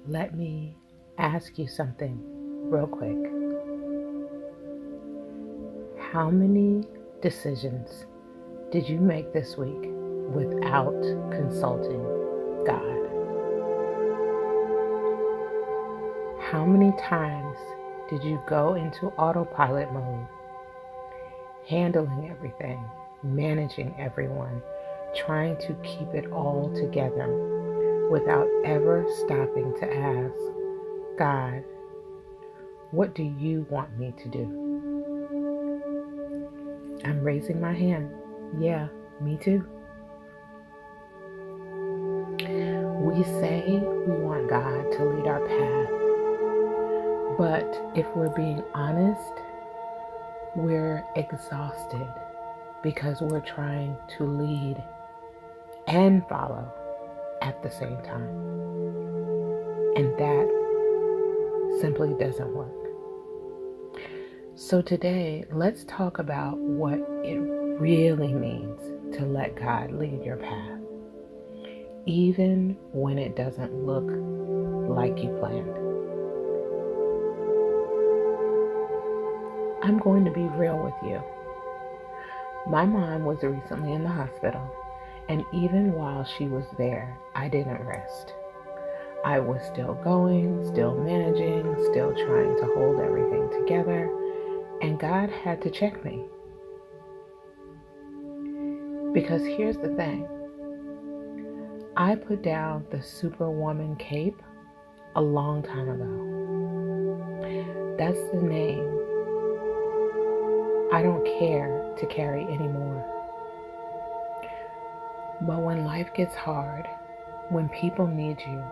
let me ask you something real quick. How many decisions did you make this week without consulting God? How many times did you go into autopilot mode, handling everything, managing everyone, trying to keep it all together without ever stopping to ask, God, what do you want me to do? I'm raising my hand. Yeah, me too. We say we want God to lead our path, but if we're being honest, we're exhausted because we're trying to lead and follow at the same time. And that simply doesn't work. So today, let's talk about what it really means to let God lead your path, even when it doesn't look like you planned. I'm going to be real with you. My mom was recently in the hospital, and even while she was there, I didn't rest. I was still going, still managing, still trying to hold everything together, and God had to check me. Because here's the thing. I put down the superwoman cape a long time ago. That's the name I don't care to carry anymore. But when life gets hard, when people need you,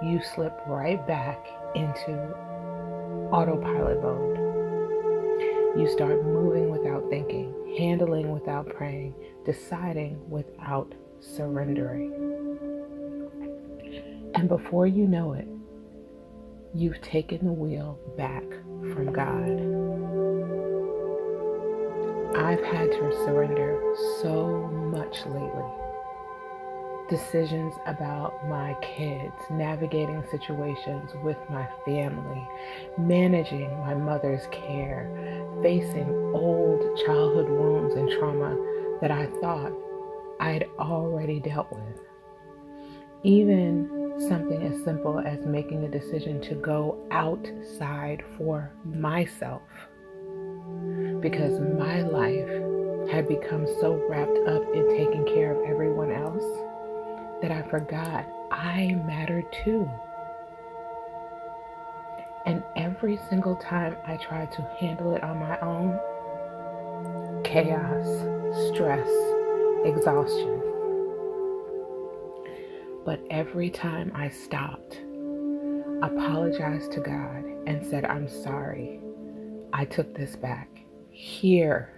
you slip right back into autopilot mode. You start moving without thinking, handling without praying, deciding without surrendering. And before you know it, you've taken the wheel back from God. I've had to surrender so much lately. Decisions about my kids, navigating situations with my family, managing my mother's care, facing old childhood wounds and trauma that I thought I'd already dealt with. Even something as simple as making a decision to go outside for myself, because my life had become so wrapped up in taking care of everyone else that I forgot I mattered too. And every single time I tried to handle it on my own, chaos, stress, exhaustion. But every time I stopped, apologized to God, and said, I'm sorry, I took this back. Here,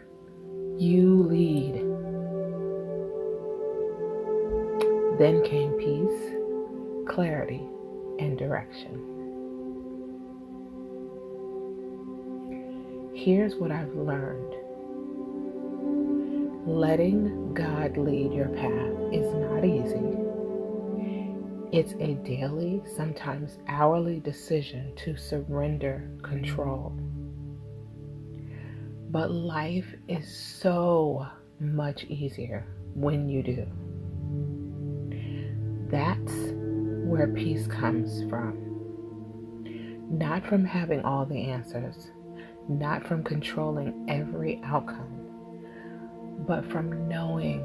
you lead. Then came peace, clarity, and direction. Here's what I've learned. Letting God lead your path is not easy. It's a daily, sometimes hourly decision to surrender control. But life is so much easier when you do. That's where peace comes from. Not from having all the answers, not from controlling every outcome, but from knowing,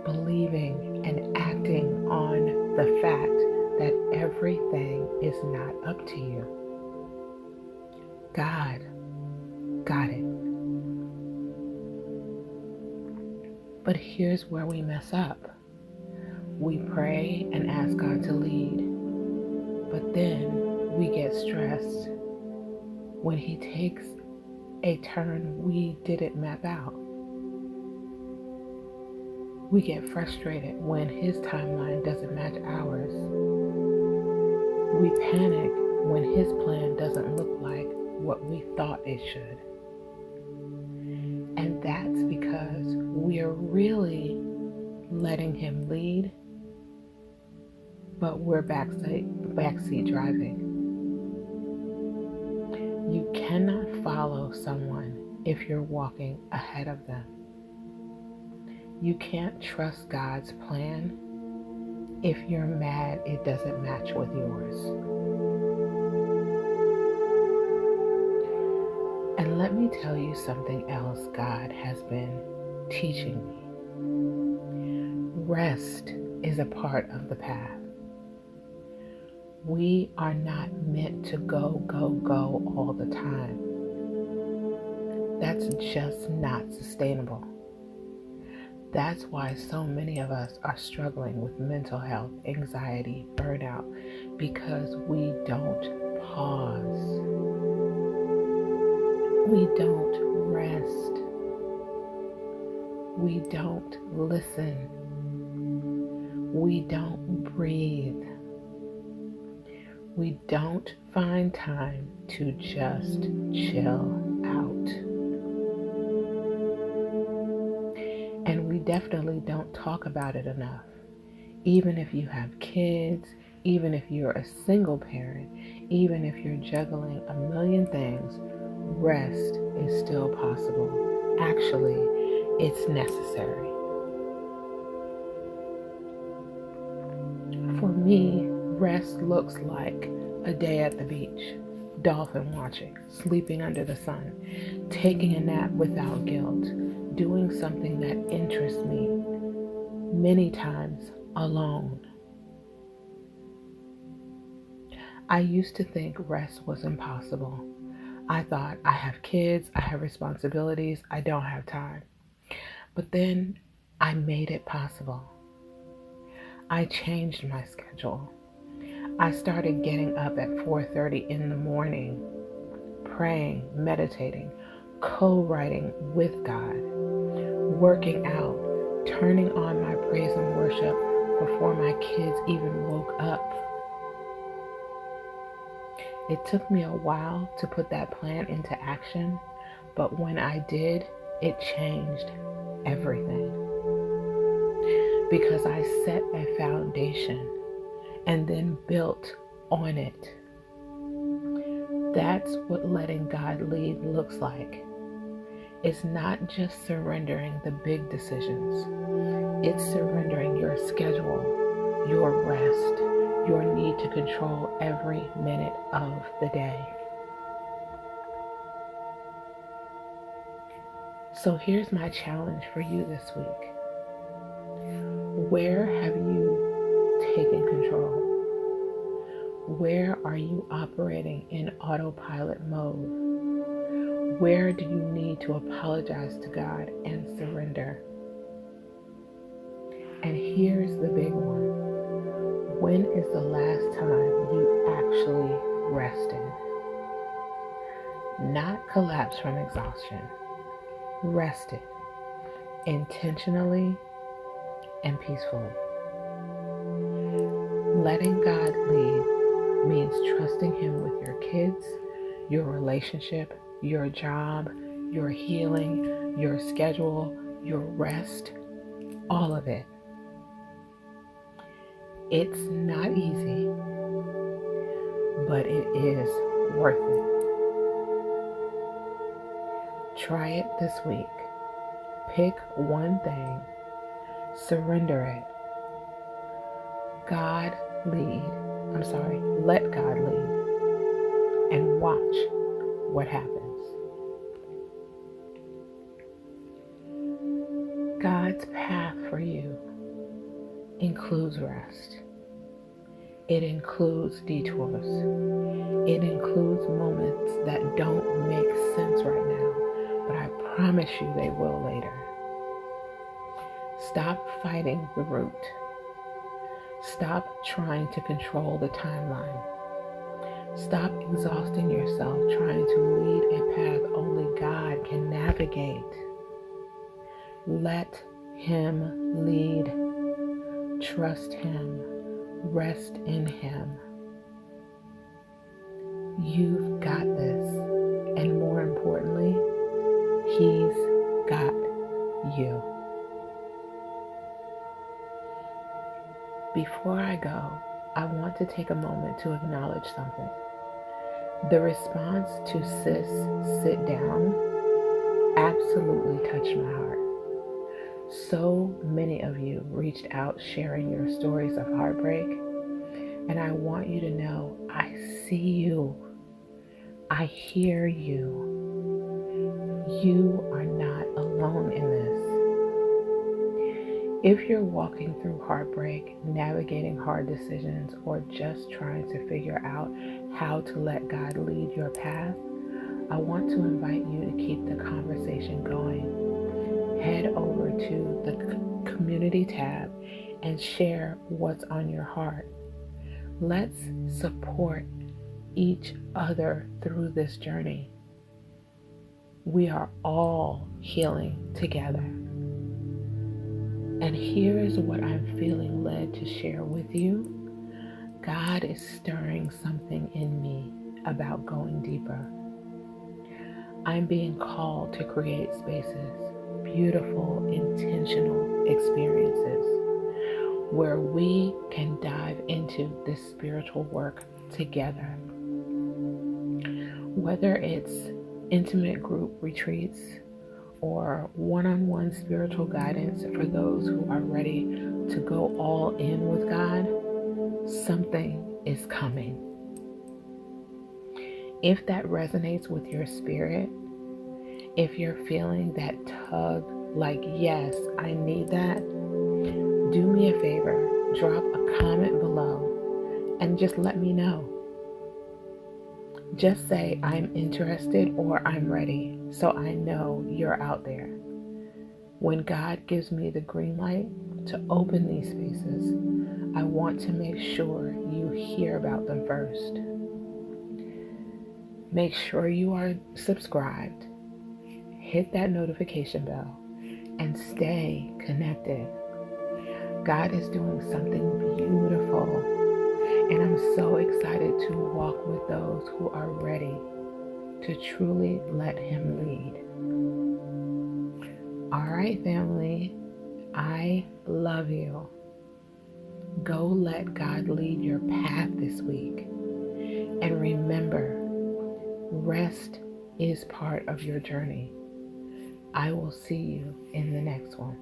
believing, and acting on the fact that everything is not up to you. God got it. But here's where we mess up. We pray and ask God to lead, but then we get stressed when He takes a turn we didn't map out. We get frustrated when His timeline doesn't match ours. We panic when His plan doesn't look like what we thought it should. And that's because we are really letting Him lead, but we're backseat driving. You cannot follow someone if you're walking ahead of them. You can't trust God's plan if you're mad it doesn't match with yours. And let me tell you something else God has been teaching me. Rest is a part of the path. We are not meant to go all the time. That's just not sustainable. That's why so many of us are struggling with mental health, anxiety, burnout, because we don't pause. We don't rest. We don't listen. We don't breathe. We don't find time to just chill out. And we definitely don't talk about it enough. Even if you have kids, even if you're a single parent, even if you're juggling a million things, rest is still possible. Actually, it's necessary. For me, rest looks like a day at the beach, dolphin watching, sleeping under the sun, taking a nap without guilt, doing something that interests me, many times alone. I used to think rest was impossible. I thought, I have kids, I have responsibilities, I don't have time. But then I made it possible. I changed my schedule. I started getting up at 4:30 in the morning, praying, meditating, co-writing with God, working out, turning on my praise and worship before my kids even woke up. It took me a while to put that plan into action, but when I did, it changed everything. Because I set a foundation and then built on it. That's what letting God lead looks like. It's not just surrendering the big decisions. It's surrendering your schedule, your rest, your need to control every minute of the day. So here's my challenge for you this week. Where have you taken control? Where are you operating in autopilot mode? Where do you need to apologize to God and surrender? And here's the big one. When is the last time you actually rested? Not collapsed from exhaustion. Rested intentionally and peacefully. Letting God lead means trusting Him with your kids, your relationship, your job, your healing, your schedule, your rest, all of it. It's not easy, but it is worth it. Try it this week. Pick one thing, surrender it. Let God lead and watch what happens. God's path for you includes rest. It includes detours. It includes moments that don't make sense right now, but I promise you they will later. Stop fighting the route. Stop trying to control the timeline. Stop exhausting yourself trying to lead a path only God can navigate. Let Him lead. Trust Him. Rest in Him. You've got this. And more importantly, He's got you. Before I go, I want to take a moment to acknowledge something. The response to "sis, sit down" absolutely touched my heart. So many of you reached out sharing your stories of heartbreak, and I want you to know I see you. I hear you. You are not alone in this. If you're walking through heartbreak, navigating hard decisions, or just trying to figure out how to let God lead your path, I want to invite you to keep the conversation going. Head over to the community tab and share what's on your heart. Let's support each other through this journey. We are all healing together. And here is what I'm feeling led to share with you. God is stirring something in me about going deeper. I'm being called to create spaces, beautiful, intentional experiences where we can dive into this spiritual work together. Whether it's intimate group retreats or one-on-one spiritual guidance for those who are ready to go all in with God, something is coming. If that resonates with your spirit, if you're feeling that tug, like, yes, I need that, do me a favor, drop a comment below and just let me know. Just say I'm interested or I'm ready, so I know you're out there. When God gives me the green light to open these spaces, I want to make sure you hear about them first. Make sure you are subscribed, hit that notification bell, and stay connected. God is doing something beautiful, and I'm so excited to walk with those who are ready to truly let Him lead. All right, family, I love you. Go let God lead your path this week. And remember, rest is part of your journey. I will see you in the next one.